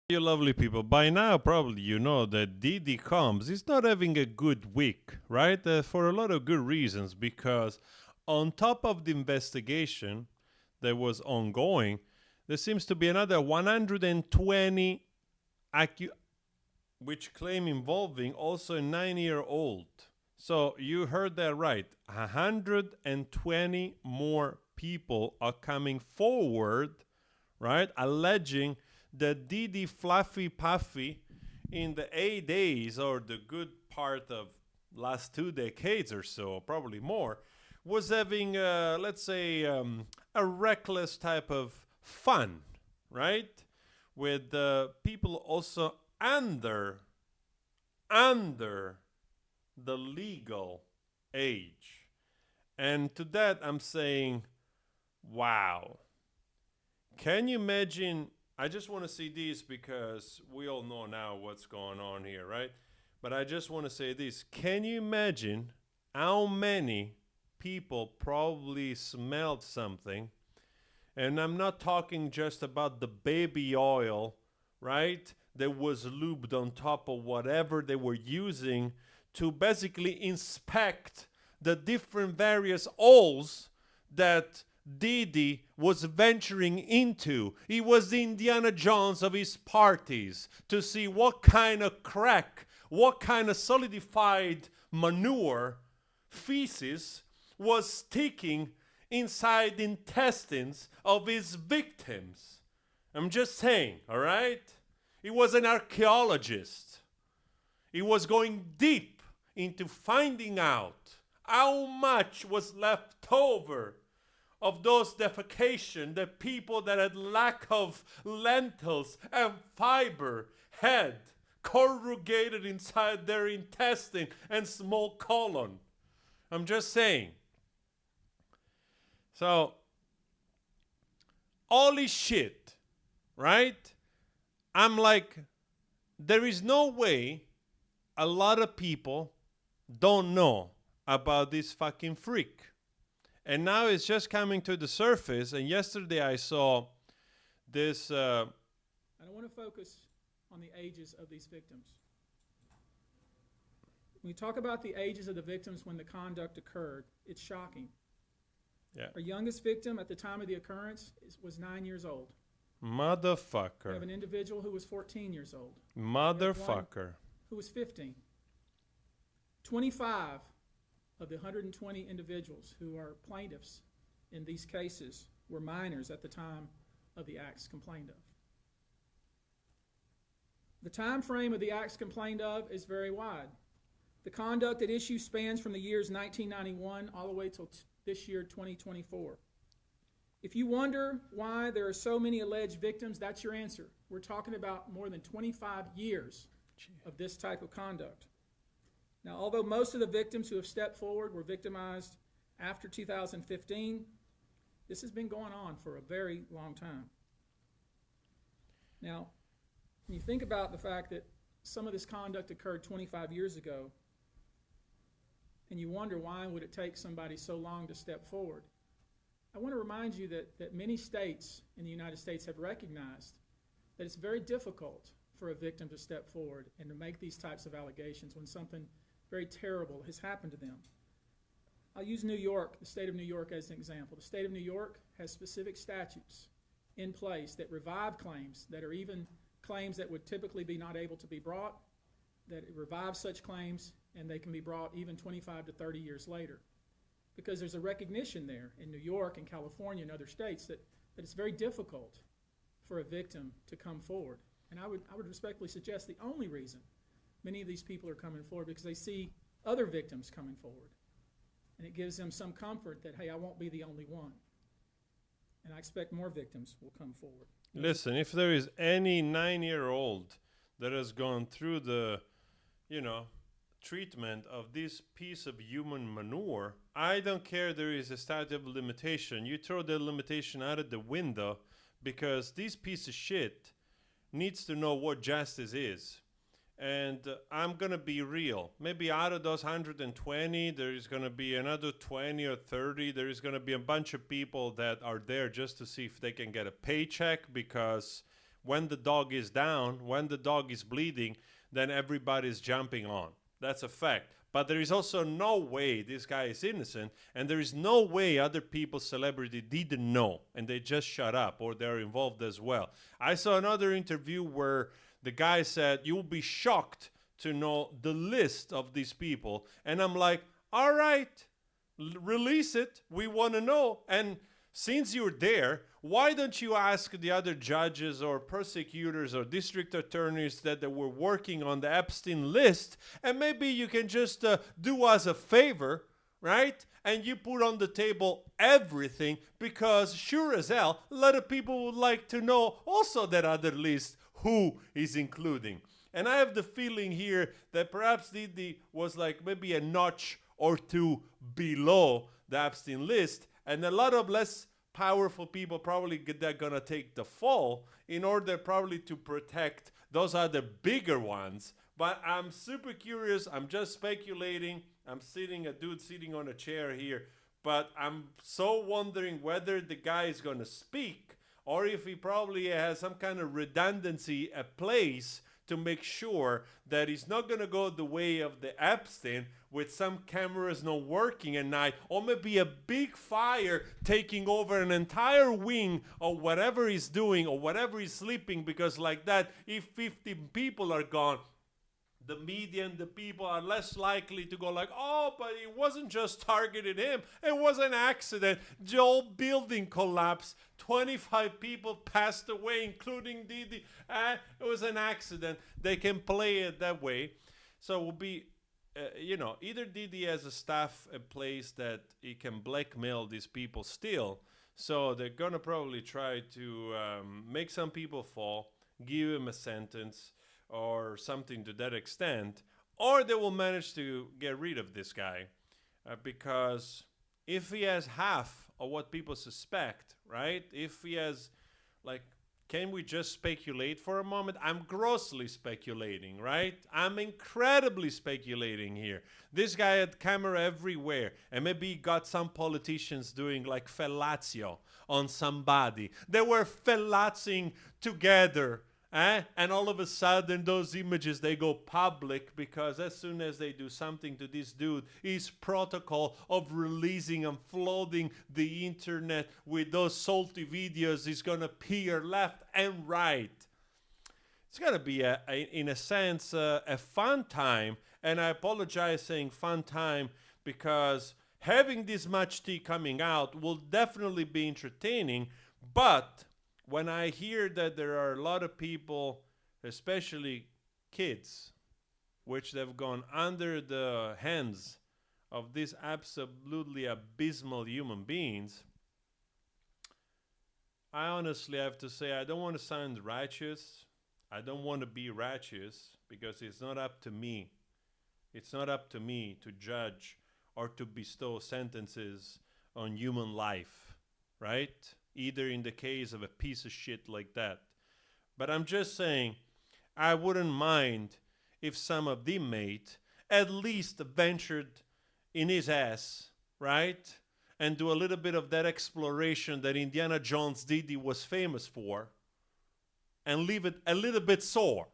You lovely people, by now probably you know that Didi Combs is not having a good week, right? For a lot of good reasons, because on top of the investigation that was ongoing, there seems to be another 120 acu- which claim involving also a 9-year-old. So you heard that right. 120 more people are coming forward, right, alleging that Didi Fluffy Puffy in the 8 days or the good part of last 2 decades or so, probably more, was having, let's say, a reckless type of fun, right? With people also under the legal age. And to that, I'm saying, wow. Can you imagine? I just want to see this because we all know now what's going on here, right? But I just want to say this. Can you imagine how many people probably smelled something? And I'm not talking just about the baby oil, right? That was lubed on top of whatever they were using to basically inspect the different various oils that Didi was venturing into. He was the Indiana Jones of his parties to see what kind of crack, what kind of solidified manure, feces, was sticking inside the intestines of his victims. I'm just saying, all right? He was an archaeologist. He was going deep into finding out how much was left over of those defecation that people that had lack of lentils and fiber had corrugated inside their intestine and small colon. I'm just saying. So, holy shit, right? I'm like, there is no way a lot of people don't know about this fucking freak. And now it's just coming to the surface. And yesterday I saw this. I don't want to focus on the ages of these victims. When you talk about the ages of the victims when the conduct occurred, it's shocking. Yeah. Our youngest victim at the time of the occurrence was 9 years old. We have Motherfucker. an individual who was 14 years old. Motherfucker. Who was 15. 25 of the 120 individuals who are plaintiffs in these cases were minors at the time of the acts complained of. The time frame of the acts complained of is very wide. The conduct at issue spans from the years 1991 all the way till this year, 2024. If you wonder why there are so many alleged victims, that's your answer. We're talking about more than 25 years of this type of conduct. Now, although most of the victims who have stepped forward were victimized after 2015, this has been going on for a very long time. Now, when you think about the fact that some of this conduct occurred 25 years ago, and you wonder why would it take somebody so long to step forward, I want to remind you that many states in the United States have recognized that it's very difficult for a victim to step forward and to make these types of allegations when something very terrible has happened to them. I'll use New York, the state of New York, as an example. The state of New York has specific statutes in place that revive claims that are even claims that would typically be not able to be brought, that it revives such claims and they can be brought even 25 to 30 years later. Because there's a recognition there in New York and California and other states that it's very difficult for a victim to come forward. And I would respectfully suggest the only reason many of these people are coming forward because they see other victims coming forward. And it gives them some comfort that, hey, I won't be the only one. And I expect more victims will come forward. Listen, if there is any 9-year-old that has gone through the, treatment of this piece of human manure, I don't care there is a statute of limitation. You throw the limitation out of the window because this piece of shit needs to know what justice is. And I'm going to be real. Maybe out of those 120, there is going to be another 20 or 30. There is going to be a bunch of people that are there just to see if they can get a paycheck because when the dog is down, when the dog is bleeding, then everybody's jumping on. That's a fact. But there is also no way this guy is innocent, and there is no way other people, celebrity, didn't know and they just shut up or they're involved as well. I saw another interview where the guy said, "You'll be shocked to know the list of these people." And I'm like, all right, release it. We want to know. And since you're there, why don't you ask the other judges or prosecutors or district attorneys that were working on the Epstein list, and maybe you can just do us a favor, right? And you put on the table everything, because sure as hell, a lot of people would like to know also that other list who is including. And I have the feeling here that perhaps Didi was like maybe a notch or two below the Epstein list, and a lot of less powerful people probably they're gonna take the fall in order probably to protect those other bigger ones. But I'm super curious. I'm just speculating. I'm a dude sitting on a chair here, but I'm so wondering whether the guy is gonna speak or if he probably has some kind of redundancy at place to make sure that he's not going to go the way of the Epstein with some cameras not working at night, or maybe a big fire taking over an entire wing or whatever he's doing or whatever he's sleeping, because like that, if 15 people are gone, the media and the people are less likely to go like, oh, but it wasn't just targeted him. It was an accident. The whole building collapsed. 25 people passed away, including Didi. It was an accident. They can play it that way. So it will be, either Didi has a staff in place that he can blackmail these people still. So they're going to probably try to make some people fall, give him a sentence, or something to that extent, or they will manage to get rid of this guy because if he has half of what people suspect, right? If he has, like, can we just speculate for a moment? I'm grossly speculating, right? I'm incredibly speculating here. This guy had camera everywhere, and maybe he got some politicians doing like fellatio on somebody. They were fellating together. And all of a sudden those images, they go public, because as soon as they do something to this dude, his protocol of releasing and flooding the internet with those salty videos is going to appear left and right. It's going to be, in a sense, a fun time. And I apologize saying fun time, because having this much tea coming out will definitely be entertaining. But when I hear that there are a lot of people, especially kids, which have gone under the hands of these absolutely abysmal human beings, I honestly have to say I don't want to sound righteous. I don't want to be righteous, because it's not up to me. It's not up to me to judge or to bestow sentences on human life, right? Either in the case of a piece of shit like that. But I'm just saying, I wouldn't mind if some of the inmates at least ventured in his ass, right? And do a little bit of that exploration that Indiana Jones Didi was famous for, and leave it a little bit sore.